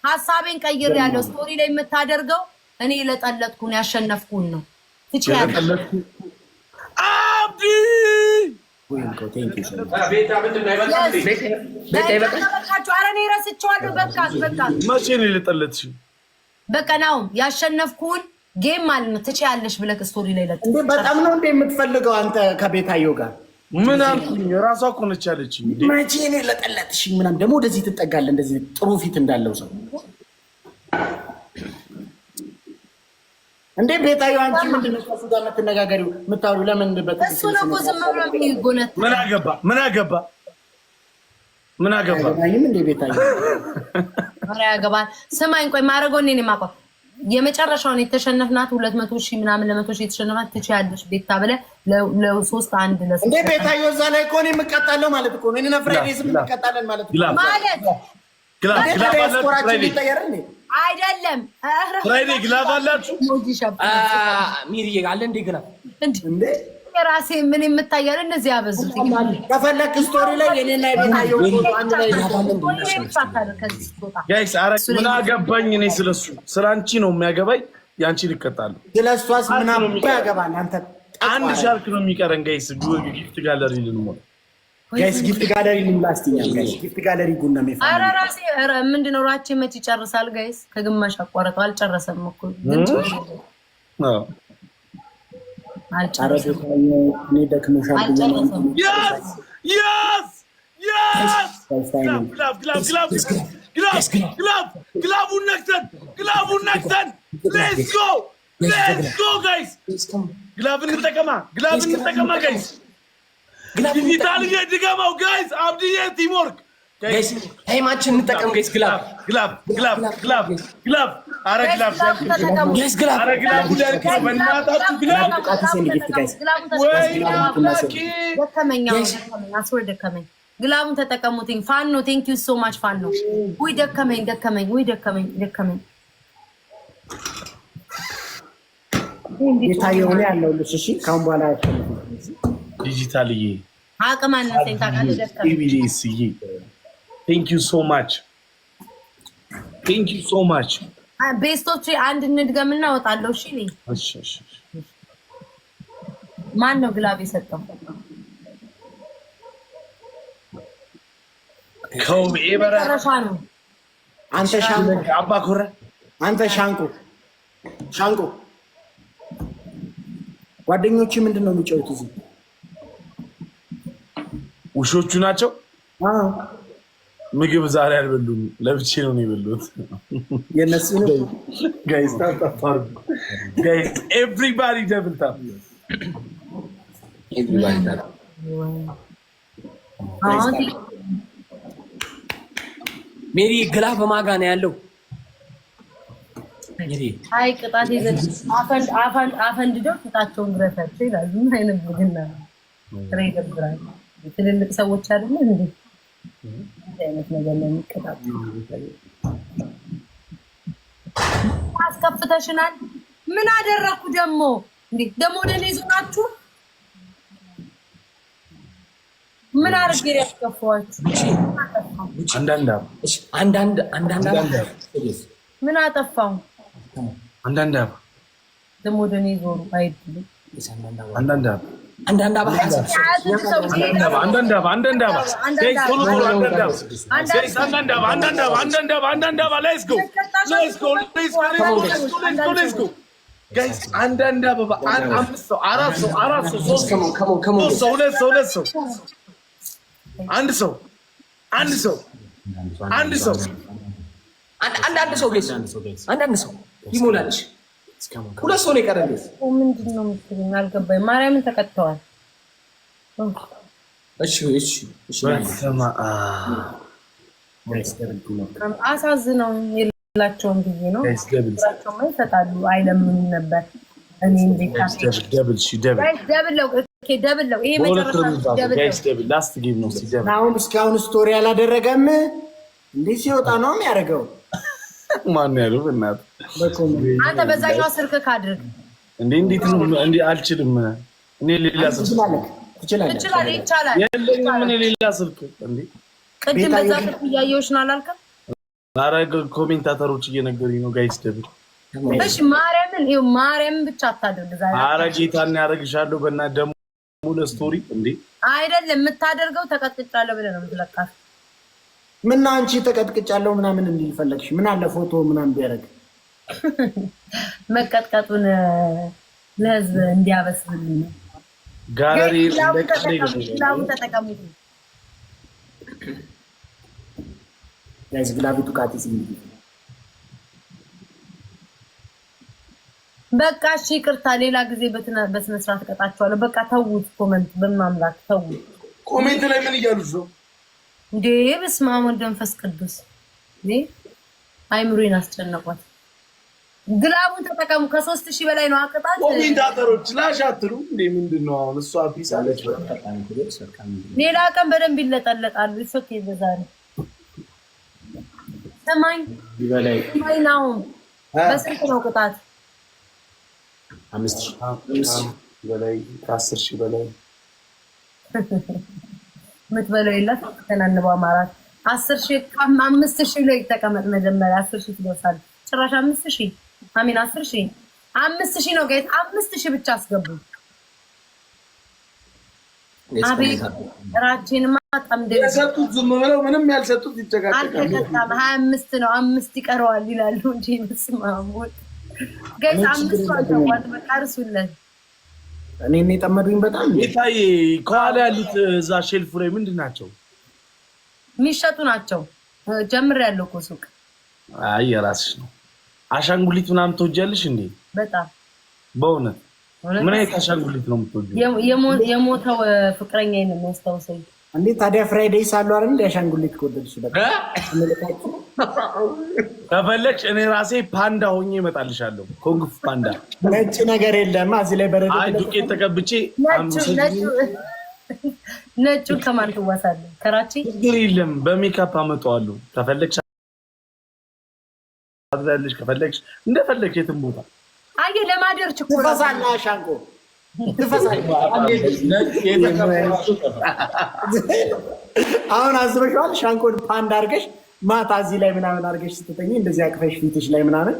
ሀሳቤን ቀይሬያለሁ ስቶሪ ላይ የምታደርገው እኔ ለጠለጥኩን ያሸነፍኩን ነው ትችያለሽ አብዲ ኩዊንኮ ቴንክ ዩ ሶ ማች ቤታ ምንድን ነው ኧረ እኔ ረስቼዋለሁ በቃ መቼ ነው የለጠለጥሽ በቃ ነው ያሸነፍኩን ጌም ማለት ነው ትችያለሽ ብለህ ስቶሪ ላይ ለጥ እንዴ በጣም ነው እንዴ የምትፈልገው አንተ ከቤታየው ጋር ምን አልኩኝ ራሷ እኮ ነች ያለችኝ መቼ ነው ለጠለጥሽ ምናምን ደግሞ ወደዚህ ትጠጋለህ እንደዚህ ጥሩ ፊት እንዳለው ሰው እንዴ ቤታየው አንቺ ምንድን ነው ከሱ ጋር የምትነጋገሪው የምታወሪው ለምን በትክክል እሱ ነው ዝም ብሎ የሚጎነት ምን አገባ እንዴ ቤታየው ኧረ ያገባል ስማኝ ቆይ ማረጎኔ ነው የማውቀው የመጨረሻውን የተሸነፍናት 200,000 ምናምን ለ100,000 የተሸነፍናት ትችያለሽ ቤታ ብለህ ለ3-1 ለ3 እንዴ ቤታየው እዛ ላይ እኮ ነው የምቀጣለው ማለት እኮ ነው እኔና ፍራይዴ ስም እንቀጣለን ማለት ነው አይደለም ፍራይዴ ግላብ አላችሁ ሚሪዬ አለ እንዴ ግላብ እንዴ የራሴ ምን የምታያለ እነዚህ ያበዙት ከፈለክ ስቶሪ ላይ የኔና የቤታየው ፎቶ አንድ ላይ ጋይስ አረ ምን አገባኝ እኔ ስለሱ ስላንቺ ነው የሚያገባኝ ያንቺን ይቀጣሉ ስለሷስ ምን ያገባል አንተ አንድ ሻርክ ነው የሚቀረን ጋይስ ጊፍት ጋለሪ ልንሞላ ጋይስ ጊፍት ጋለሪ ልንላስተኛ ጋይስ ጊፍት ጋለሪ ጉና መፋ አረ ራሴ አረ ምንድነው ራቼ መች ይጨርሳል ጋይስ ከግማሽ አቋርጠው አልጨረሰም እኮ ግን አዎ አልጨረሰም እኔ ደክሞሻል ግላቡን ነክተን ሌትስ ጎ ጋይስ ግላብ እንጠቀማ ጋይስ ዲጂታል ድገማው ጋይስ አብዲዬ ቲምወርክ ጋይስ ታይማችን እንጠቀም ጋይስ ግላብ አረ ግላብ ጋይስ ግላብ አረ ግላብ በእናታችሁ ግላብ ደከመኝ ግላቡን ተጠቀሙትኝ። ፋኖ ቴንክ ዩ ሶ ማች ፋኖ። ወይ ደከመኝ። የታየው ነው ያለው ልጅ። እሺ ካሁን በኋላ ዲጂታልዬ አቅም አነሰኝ ታውቃለህ። ደከመኝ። ኢቢኤስዬ ቴንክ ዩ ሶ ማች ቤስቶች አንድ እንድገምና እወጣለሁ። እሺ ነኝ። እሺ ማን ነው ግላብ የሰጠው? መጨረሻ ነው። አንተ ሻንቆ አባ ኮረ አንተ ሻንቆ ጓደኞች ምንድን ነው የሚጫወቱት እዚህ? ውሾቹ ናቸው። ምግብ ዛሬ አልበሉም። ለብቻ ነው የበሉት። የነሱ ነው ጋይስ ታጣፋሩ ጋይስ ኤቭሪባዲ ደብል ታፕ ሜሪ ግላ በማጋ ነው ያለው። አይ ቅጣት ይዘን አፈንድደው ቅጣቸውን ግረታቸው ይላሉ። ምን አይነት ብግና ይደብራል። ትልልቅ ሰዎች አይደለ እንዴ? አይነት ነገር ነው የሚቀጣው። አስከፍተሽናል። ምን አደረኩ ደግሞ እንዴ? ደግሞ ወደኔ ዞናችሁ ምን አርጌ ያስከፋችሁ? አንዳንድ ምን አጠፋው? አንዳንድ ደግሞ ወደኔ ዞሩ አይድሉ። አንዳንድ ሰው ይሞላልሽ። ሁለት ሰው ነው የቀረልኝ። ምንድን ነው የምትሉኝ? አልገባኝም። ማርያምን ተቀጥተዋል። እሺ አሳዝነው የላቸውም ብዬ ነው። ራቸውማ ይሰጣሉ አይለምንም ነበር። እኔ እንዴት ደብለው ይሄ መጨረሻ አሁን እስካሁን ስቶሪ አላደረገም። እንዴት ሲወጣ ነው የሚያደርገው? ማን ያለው? እናት አንተ በዛኛው ስልክ ካድርግ እንዴ! እንዴት ነው እንዴ? አልችልም። እኔ ሌላ ስልክ ይቻላል። የለኝም። እኔ ሌላ ስልክ እንዴ! ቅድም በዛ ስልክ እያየሁሽ ነው አላልከም? ኧረ ኮሜንታተሮች እየነገሩኝ ነው ጋይስ ደብል። እሺ ማርያምን ብቻ አታድርግ ዛሬ። ኧረ ጌታን ያደርግሻለሁ። በእናትህ ደግሞ ለስቶሪ እንዴ አይደለም የምታደርገው። ተቀጥቅጫለሁ ብለህ ነው የምትለካት። ምን አንቺ ተቀጥቅጫለሁ ምናምን እንዲል ፈለግሽ? ምን አለ ፎቶ ምናምን ቢያደርግ መቀጥቀጡን ለህዝብ እንዲያበስልልኝ ነው። ጋለሪ ተጠቀሙት። ጋይስ ግላቢቱ ቃቲስ እንዴ! በቃ እሺ ይቅርታ፣ ሌላ ጊዜ በስነ ስርዓት እቀጣቸዋለሁ። በቃ ተውት። ኮሜንት በማምላክ ተውት። ኮሜንት ላይ ምን እያሉሽ ነው እንዴ? በስመ አብ ወወልድ ወመንፈስ ቅዱስ። አይምሮዬን አስጨነቋት። ግላቡን ተጠቀሙ። ከ3000 በላይ ነው አቅጣት። ኮሜንታተሮች ላሻትሩ እንዴ! ምንድነው አሁን? እሷ ፒስ አለች። ሌላ ቀን በደንብ ይለጠለጣሉ። ይፈክ ይበዛል። ሰማኝ ነው። በስንት ነው ቅጣት? 5000 በላይ 10000 በላይ ምትበለው የላት ተናንባ ማራት 10000 5000 ላይ ተቀመጥ። መጀመሪያ 10000 ትደርሳል። ጭራሽ 5000 አሚን 10000 ነው ጋይስ። 5000 ብቻ አስገቡ። አቤት ራቼንማ ጠምደው የሰጡት ዝም ብለው ምንም ያልሰጡት ይጨቃጨቃሉ። አልተቀጣም። 25 ነው 5 ይቀረዋል ይላሉ እንጂ መስማሙት ጋይስ 5 አልተዋጥ በቃርሱለት። እኔ የጠመዱኝ በጣም ይታይ። ከኋላ ያሉት እዛ ሼልፉ ላይ ምንድን ናቸው? የሚሸጡ ናቸው። ጀምሬያለሁ እኮ ሱቅ። አይ የራስሽ ነው። አሻንጉሊት ምናምን ትወጃለሽ እንዴ? በጣም በእውነት ምን አይነት አሻንጉሊት ነው የምትወጂው? የሞተው ፍቅረኛዬ ነው የሚያስታውሰኝ። እንዴ ታዲያ ፍራይዴይ ሳሉ አይደል እንደ አሻንጉሊት ከወደድሽ በቃ ከፈለግሽ እኔ ራሴ ፓንዳ ሆኜ እመጣልሻለሁ። ኮንግፉ ፓንዳ። ነጭ ነገር የለም እዚህ ላይ በረዶ። አይ ዱቄት ተቀብቼ ነጩ ከማን ትዋሳለህ? ከራቺ ችግር የለም በሜካፕ አመጣዋለሁ። ከፈለግሽ አድርጋለሽ፣ ከፈለግሽ እንደፈለግሽ የትም ቦታ አየህ። ለማደር ችኩል ትፈሳለህ። ሻንቆ ትፈሳለህ። አሁን አዝበሽዋል። ሻንቆን ፓንድ አድርገሽ ማታ እዚህ ላይ ምናምን አድርገሽ ስትተኝ እንደዚህ አቅፈሽ ፊትሽ ላይ ምናምን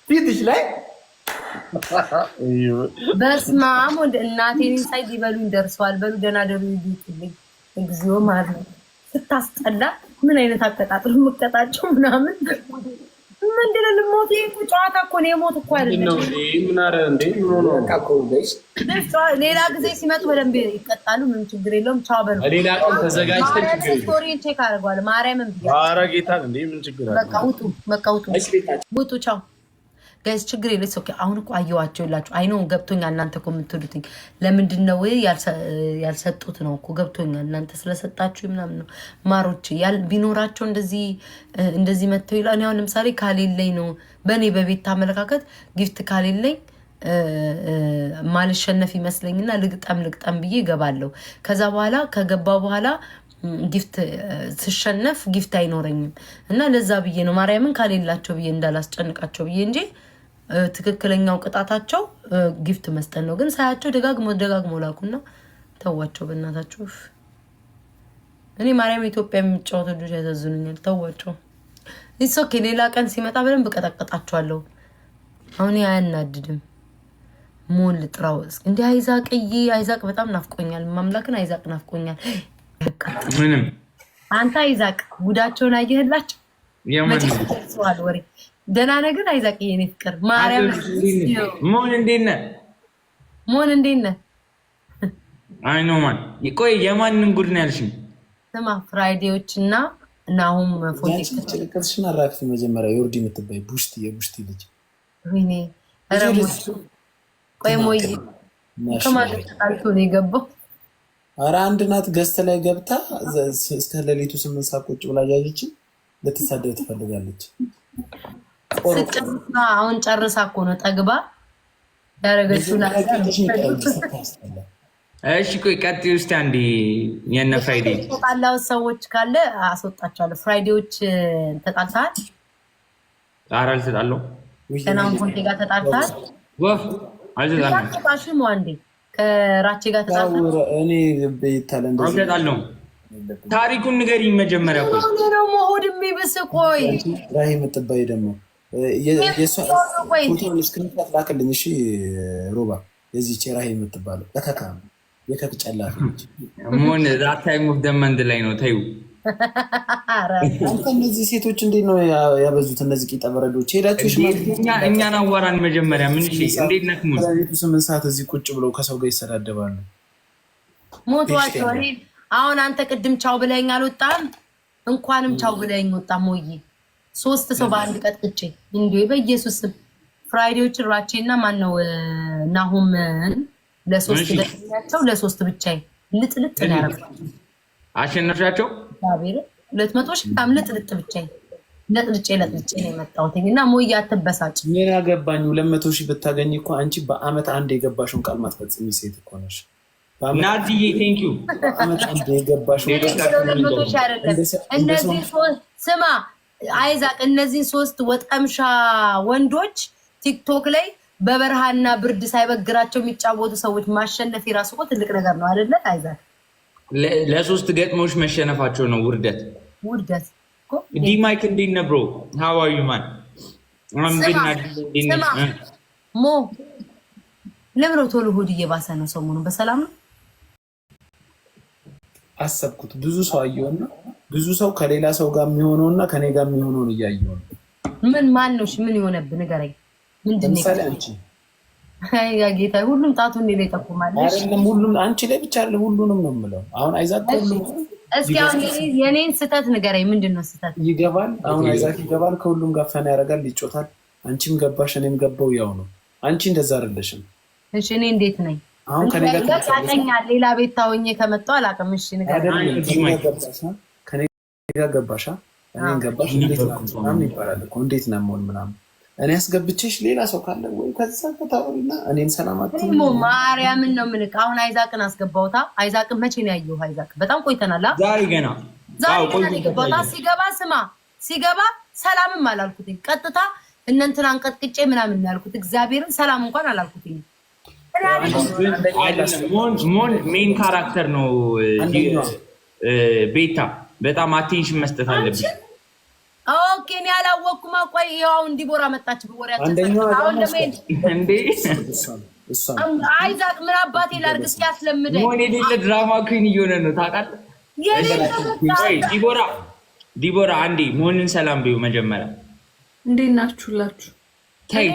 ፊትሽ ላይ በስመ አብ ወልድ እናቴን ሳይ ሊበሉኝ ደርሰዋል። በሉ ደህና ደሩ ይልኝ እግዚኦ ማለት ነው። ስታስጠላ ምን አይነት አቀጣጥሎ የምትቀጣቸው ምናምን ምንድን ነው ልሞት? እኮ ጨዋታ እኮ ነው። የሞት እኮ አይደለም። ሌላ ጊዜ ሲመጡ በደንብ ይቀጣሉ። ምንም ችግር የለውም። ቻው በሉ። ሌላ ቀን ተዘጋጅተን ችግር ስቶሪን ቼክ አደርገዋለሁ። ማርያምን ኧረ ጌታን እንዴ ምን ችግር አለ? በቃ ውጡ፣ በቃ ውጡ፣ ውጡ። ቻው ጋይስ ችግር የለ። ኦኬ አሁን እኮ አየዋቸው ይላችሁ። አይ ነው ገብቶኛል። እናንተ እኮ የምትወዱትኝ ለምንድን ነው ያልሰጡት ነው እኮ ገብቶኛል። እናንተ ስለሰጣችሁ ምናምን ነው ማሮች ቢኖራቸው እንደዚህ መተው ይላል። እኔ አሁን ለምሳሌ ካሌለኝ ነው በእኔ በቤት አመለካከት ጊፍት ካሌለኝ ማልሸነፍ ይመስለኝና ልግጠም ብዬ እገባለሁ። ከዛ በኋላ ከገባው በኋላ ጊፍት ስሸነፍ ጊፍት አይኖረኝም እና ለዛ ብዬ ነው ማርያምን ካሌላቸው ብዬ እንዳላስጨንቃቸው ብዬ እንጂ ትክክለኛው ቅጣታቸው ጊፍት መስጠት ነው። ግን ሳያቸው ደጋግሞ ላኩና ተዋቸው በእናታችሁ። እኔ ማርያም ኢትዮጵያ የሚጫወቱ ልጆች ያሳዝኑኛል። ተዋቸው። ኢትስ ኦኬ። ሌላ ቀን ሲመጣ በደንብ ቀጠቀጣቸዋለሁ። አሁን አያናድድም። ሞል ጥራው እንዴ አይዛቅ በጣም ናፍቆኛል። ማምላክን አይዛቅ ናፍቆኛል። ምንም አንተ አይዛቅ ጉዳቸውን አየህላቸው። የማን ወሬ ደህና ነገር አይዛቅ የኔ ፍቅር ማርያም ሞን እንዴት ነህ? አይ ኖ ማን ቆይ የማንን ጉድ ነው ያልሽኝ? ስማ ፍራይዴዎች እና ናሁም ፎቶችሽን አራክፊ መጀመሪያ ዮርዲ የምትባይ የቡሽቲ ልጅ ወይኔ ረሞች ቆይ ሞይ ከማን ተጣልቶ ነው የገባው? ኧረ አንድ ናት ገዝተ ላይ ገብታ እስከ ሌሊቱ 8 ሰዓት ቁጭ ብላ ያየችን ልትሳደብ ትፈልጋለች። አሁን ጨርሳ እኮ ነው ጠግባ ያረገችው ነገር። እሺ ቆይ ቀጥይ ውስጥ አንዴ የነ ፍራይዴ ተጣላው ሰዎች ካለ አስወጣቸዋለሁ። ፍራይዴዎች ተጣልተሃል? ኧረ አልተጣላሁም። ከናሁም ፎንቴ ጋር ተጣልተሃል? ወፍ አልተጣላሁም። ታሽሙ አንዴ ከራቼ ጋር ተጣልተሃል? እኔ በይታለ እንደዚህ አልተጣላሁም። ታሪኩን ንገሪኝ መጀመሪያ። ቆይ ነው ሞድ የሚብስ ቆይ ራሂ የምትባይ ደግሞ ፎቶን ስክሪንሻት ላክልኝ። እሺ ሮባ የዚህ ራሂ የምትባለው ለከካ የከክ ጨላፊ ሞን ዛት ታይም ኦፍ ደመንድ ላይ ነው ታዩ። አንተ እነዚህ ሴቶች እንዴት ነው ያበዙት? እነዚህ ቂጣ በረዶች ሄዳችሁ እኛን አዋራን መጀመሪያ። ምን እሺ እንዴት ነክ ሞን 8 ሰዓት እዚህ ቁጭ ብለው ከሰው ጋር ይሰዳደባሉ። ሞቷቸው። አሁን አንተ ቅድም ቻው ብለኸኝ አልወጣም? እንኳንም ቻው ብለኸኝ ወጣ። ሞዬ 3 ሰው በአንድ ቀጥቅጬ እንዴ በኢየሱስ ፍራይዴዎች ራቼና ማን ነው ናሁምን ለ3 ገጥቻቸው ለ3 ብቻዬ ልጥልጥ ነው ያረጋቸው። አሸነፍሻቸው? ታቤረ 200 ሺህ በጣም ልጥልጥ ብቻዬ ለጥልጬ ነው የመጣሁት። እና ሞዬ አትበሳጭ። ምን ያገባኝ 200 ሺህ ብታገኝ እኮ አንቺ በአመት አንድ የገባሽውን ቃል ማትፈጽሚ ሴት እኮ ነሽ። ናዲዬ ቴንክ ዩ። እነዚህ ስማ አይዛቅ እነዚህ 3 ወጠምሻ ወንዶች ቲክቶክ ላይ በበረሃና ብርድ ሳይበግራቸው የሚጫወቱ ሰዎች ማሸነፍ የራሱ እኮ ትልቅ ነገር ነው አይደለ? አይዛቅ ለ3 ገጥሞች መሸነፋቸው ነው ውርደት እኮ። ዲማይክ እንዴት ነህ ብሮ? ሃው አር ዩ ማን? ሞ ለምን ቶሎ ሆድ እየባሰ ነው ሰሞኑን? በሰላም ነው? አሰብኩት ብዙ ሰው አየውና ብዙ ሰው ከሌላ ሰው ጋር የሚሆነውና ከኔ ጋር የሚሆነውን እያየው ነው። ማን ነው? እሺ ምን ይሆነብህ ንገረኝ። ምንድነው? አይ ጌታ ሁሉም ጣቱን እንደ ይጠቁማል። አይደለም ሁሉም አንቺ ላይ ብቻ አይደለም ሁሉንም ነው የምለው። አሁን አይዛክ ሁሉም እስኪ አሁን የኔን ስህተት ንገረኝ። ምንድነው ስህተት? ይገባል። አሁን አይዛክ ይገባል፣ ከሁሉም ጋር ፈና ያደርጋል፣ ይጮታል። አንቺም ገባሽ እኔም ገባው ያው ነው። አንቺ እንደዛ አይደለሽም። እሺ እኔ እንዴት ነኝ? አሁን ከኔ ጋር ታውቀኛለህ። ሌላ ቤት ታውኜ ከመጣሁ አላውቅም። እሺ ንገረኝ። ከኔ ጋር ገባሻ እኔን ገባሽ እንዴት ነው ምናምን ይባላል እኮ እንዴት ነው ሞል ምናምን እኔ አስገብቼሽ ሌላ ሰው ካለ ወይ ከዛ ከታውሪና እኔን ሰላማት ማርያምን ነው ምን አሁን አይዛቅን አስገባውታ አይዛቅን መቼ ነው ያየው አይዛቅ በጣም ቆይተናል ዛሬ ገና ገና ሲገባ ስማ ሲገባ ሰላምም አላልኩትኝ ቀጥታ እነንተን አንቀጥቅጬ ምናምን ያልኩት እግዚአብሔርን ሰላም እንኳን አላልኩትኝ ሞን ሜን ካራክተር ነው ቤታ በጣም አቴንሽን መስጠት አለብሽ ኦኬ እኔ አላወቅኩም ቆይ ያው እንዲቦራ መጣች በወሬያችን አሁን ደሜን እንዴ አይዛቅ ምን አባቴ ላርግ ሲያስለምደኝ ሞን የሌለ ድራማ ኩዊን እየሆነ ነው ታውቃለህ ዲቦራ አንዴ ሞንን ሰላም በይው መጀመሪያ እንዴት ናችሁላችሁ ታይ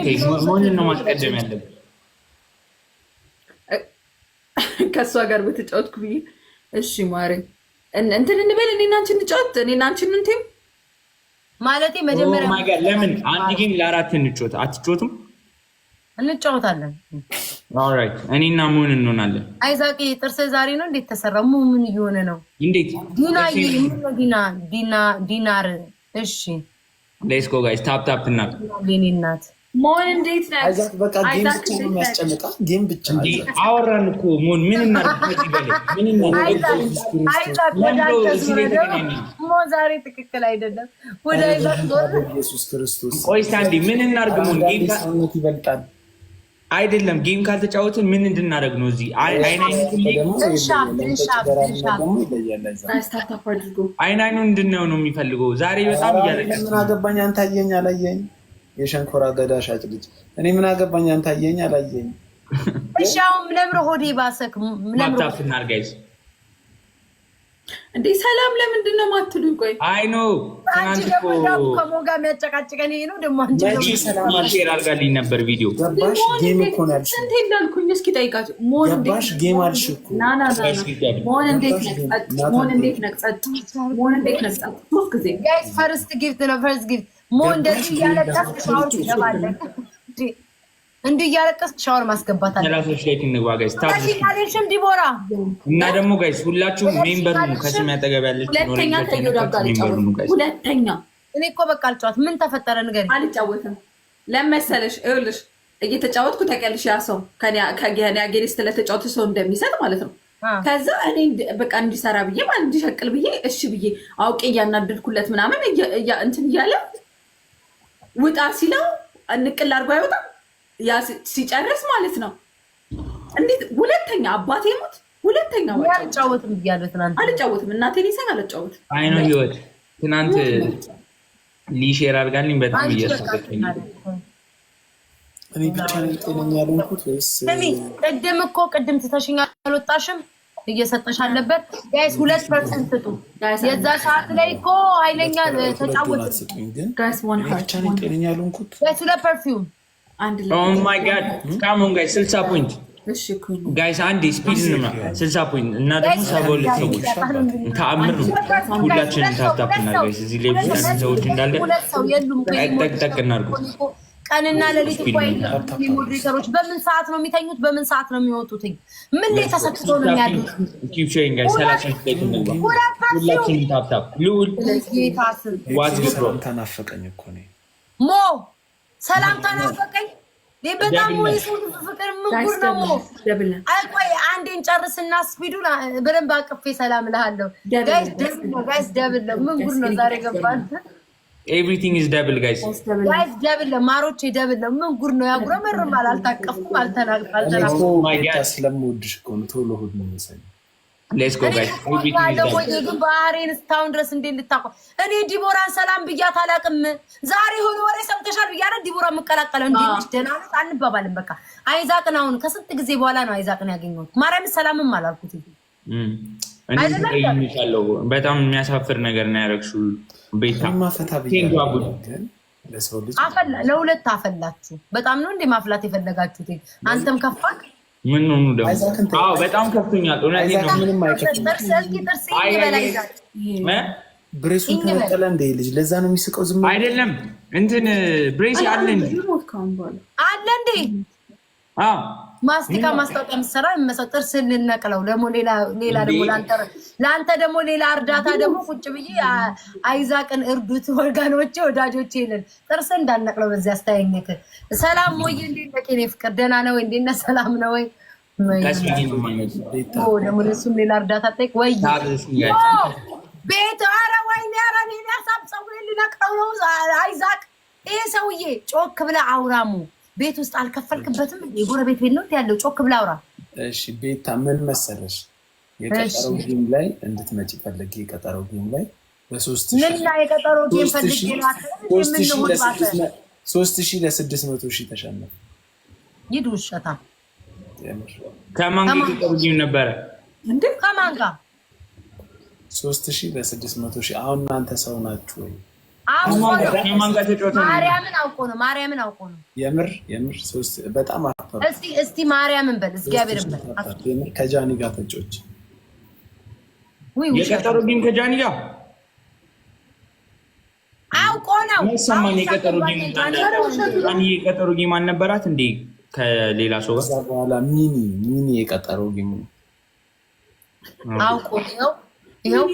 ሞንን ነው ማስቀደም ያለብን ከሷ ጋር በተጫወትኩ ብዬ እሺ ማሬ እንትን እንበል እኔና አንቺ እንጫወት እኔና አንቺ እንትን ማለቴ መጀመሪያ ማይ ጋድ ለምን አንድ ጌም ለአራት እንጫወት አትጫወቱም እንጫወታለን ኦልራይት እኔና ሞን እንሆናለን አይዛቂ ጥርስ ዛሬ ነው እንዴት ተሰራው ምን እየሆነ ነው እንዴት ዲናር እሺ ሌትስ ጎ ጋይስ ታፕ ታፕ እና ለኔናት ሞን እንዴት ነው አይዛክ በቃ ጌም ብቻ ነው የሚያስጨንቃ ጌም ብቻ አወራን እኮ ሞን ምን እናርግ ምን እናርግ አይዛክ ሞን ዛሬ ትክክል አይደለም ወደ አይዛክ ኢየሱስ ክርስቶስ ቆይ ሳንዲ ምን እናርግ ሞን ጌም ሰውነት ይበልጣል አይደለም ጌም ካልተጫወትን ምን እንድናረግ ነው እዚህ አይናይኑ እንድናየው ነው የሚፈልገው ዛሬ በጣም እያለቀ ምን አገባኝ አንተ አየኝ አላየኝ የሸንኮራ አገዳ ሻጭ ልጅ እኔ ምን አገባኝ አንተ አየኝ አላየኝ እሻው ለምሮ ሆዴ ባሰክ ለምሮ ታፍናር ጋይስ እንዴ ሰላም ለምንድን ነው ማትሉኝ ቆይ አይ ኖ ትናንት እኮ ከሞጋ የሚያጨቃጭቀን ይሄ ነው ደግሞ አንቺ ሰላም ሼር አድርጋልኝ ነበር ቪዲዮ ገባሽ ጌም እኮ ነው ያልሽው እንዴ እንዳልኩኝ እስኪ ጠይቃችሁ ሞን ገባሽ ጌም አልሽ እኮ ና ሞን እንዴት ነቅጸጥ ሞን እንዴት ነቅጸጥ ሶስት ጊዜ ጋይስ ፈርስት ጊፍት ነው ፈርስት ጊፍት ሞን እንደዚህ ያለቀስክ ሻወር ትገባለህ እንዴ ያለቀስክ ሻወር ማስገባት አለ ራስሽ ላይ እንግባ ጋይስ ታብሽ ታሽም ዲቦራ እና ደግሞ ጋይስ ሁላችሁም ሜምበር ነው ከስም ያጠገብ ያለች ሁለተኛ ሁለተኛ እኔ እኮ በቃ አልጫወት ምን ተፈጠረ ንገሪ አልጫወትም ለመሰለሽ ይኸውልሽ እየተጫወትኩ ታውቂያለሽ ያ ሰው ከኔ አጌንስት ለተጫወቱ ሰው እንደሚሰጥ ማለት ነው ከዛ እኔ በቃ እንዲሰራ ብዬ ማለት እንዲሸቅል ብዬ እሺ ብዬ አውቄ እያናደድኩለት ምናምን እንትን እያለ ውጣ ሲለው እንቅል አድርጎ አይወጣም ያ ሲጨርስ ማለት ነው እንዴት ሁለተኛ አባቴ ሞት ሁለተኛ አልጫወትም ብያለሁ ትናንት አልጫወትም እናቴን ይሰን አልጫወትም አይ ነው ህይወት ትናንት ሊሼር አድርጋልኝ በጣም እያሳቀኝ እኔ ብቻ ነኝ ጤነኛ ያልሆንኩት ወይስ ቅድም ትተሽኝ አልወጣሽም እየሰጠሽ አለበት ጋይስ 2% ስጡ የዛ ሰዓት ላይ እኮ ኃይለኛ ተጫወተ ጋይስ 1 ብቻ ነኝ ጤነኛ ያልሆንኩት ጋይስ ለፐርፊውም አንድ ኦ ማይ ጋድ ካም ኦን ጋይስ 60 ፖይንት እሺ ኩኝ ጋይስ አንድ ስፒድ ነው 60 ፖይንት እና ደግሞ 72 ሰዎች ተአምር ነው ሁላችንም ታፕታፕ እና ጋይስ እዚህ ላይ ብዙ ሰዎች እንዳለ ጠቅ እናርጉ ቀንና ሌሊት ቆይ ሞዴሬተሮች በምን ሰዓት ነው የሚተኙት በምን ሰዓት ነው የሚወጡት ምን ላይ ተሰክቶ ነው የሚያድሩት ኪፕ ሼሪንግ ጋይስ 30 ሴኮንድ ነው ሁላችንም ታፕታፕ ሉል ዋት ግሮ ተናፈቀኝ እኮ ነው ሞ ሰላም ተናፈቀኝ በጣም ወይስ ፍቅር ምን ጉር ነው ሞ አይ ቆይ አንዴን ጨርስና ስፒዱን በደንብ አቅፌ ሰላም እልሃለሁ ጋይስ ደብል ነው ምን ጉር ነው ዛሬ ገባን everything is double guys double ማሮቼ double ነው ምን ጉር ነው ያጉረመርማል አልታቀፍኩም አልተናገርኩም my god ስለምወድሽ እኮ ነው ቶሎ ሆድ ነው መሰለኝ let's go guys everything is double ባህሬን ስታውን ድረስ እንዴ ልታውቀው እኔ ዲቦራን ሰላም ብያት አላውቅም ዛሬ ሆኖ ወሬ ሰምተሻል ብያለ ዲቦራ መቀላቀለው እንዴ ልጅ ደህና ነው አንባባልን በቃ አይዛቅን አሁን ከስንት ጊዜ በኋላ ነው አይዛቅን ያገኘሁት ማርያም ሰላምም አላልኩት አይደለም በጣም የሚያሳፍር ነገር ነው ያረግሽው ቤታ ማፈታ ለሁለት አፈላችሁ በጣም ነው እንዴ ማፍላት የፈለጋችሁት አንተም ከፋክ ምን ነው ደግሞ አዎ በጣም ከፍቶኛል እውነቴን ነው ምንም አይከፍም ብሬሱን ተነጠለ እንደ ልጅ ለዛ ነው የሚስቀው ዝም አይደለም እንትን ብሬስ አለ እንዴ አለ እንዴ ማስቲካ ማስታወቂያ የምትሰራ የሚመሰጠር ስንነቅለው ደግሞ ሌላ ደግሞ ለአንተ ደግሞ ሌላ እርዳታ ደግሞ ቁጭ ብዬ አይዛቅን እርዱት ወገኖቼ ወዳጆቼ ይልን ጥርስ እንዳነቅለው በዚህ አስተያየኝክ። ሰላም ወይ እንዴት ነህ የኔ ፍቅር? ደህና ነው ወይ? እንዴት ነህ? ሰላም ነው ወይ? ደግሞ ለእሱም ሌላ እርዳታ ጠይቅ ወይ ቤት። ኧረ ወይኔ ኧረ እኔ ያሳብ ፀጉሬን ሊነቅለው ነው አይዛቅ። ይሄ ሰውዬ ጮክ ብለህ አውራሙ ቤት ውስጥ አልከፈልክበትም። የጎረቤት ቤት ነው ያለው። ጮክ ብለህ አውራ። እሺ ቤታ ምን መሰለሽ የቀጠረው ጌም ላይ እንድትመጪ ፈልጌ የቀጠረው ጌም ላይ በ3000 ምን ላይ የቀጠረው ጌም ፈልጌ ነው 3600 ተሸነፈ። ይዱ ሸታ ከማን ጋር የቀጠረው ጌም ነበረ እንዴ? ከማን ጋር 3600? አሁን እናንተ ሰው ናችሁ ወይ? ከማን ጋር ተጫወተው? ማርያምን አውቆ ነው የምር ሶስት በጣም አፈር። እስቲ ማርያምን በል እግዚአብሔርን በል የምር ከጃኒ ጋር ተጫወች። የቀጠረው ጌም ከጃኒ ጋር አውቆ ነው ሰማኝ። የቀጠረው ጌም ጃኒ የቀጠረው ጌም አልነበራት እንዴ ከሌላ ሰው ጋር? በኋላ ሚኒ የቀጠረው ጌም አውቆ ነው ይኸው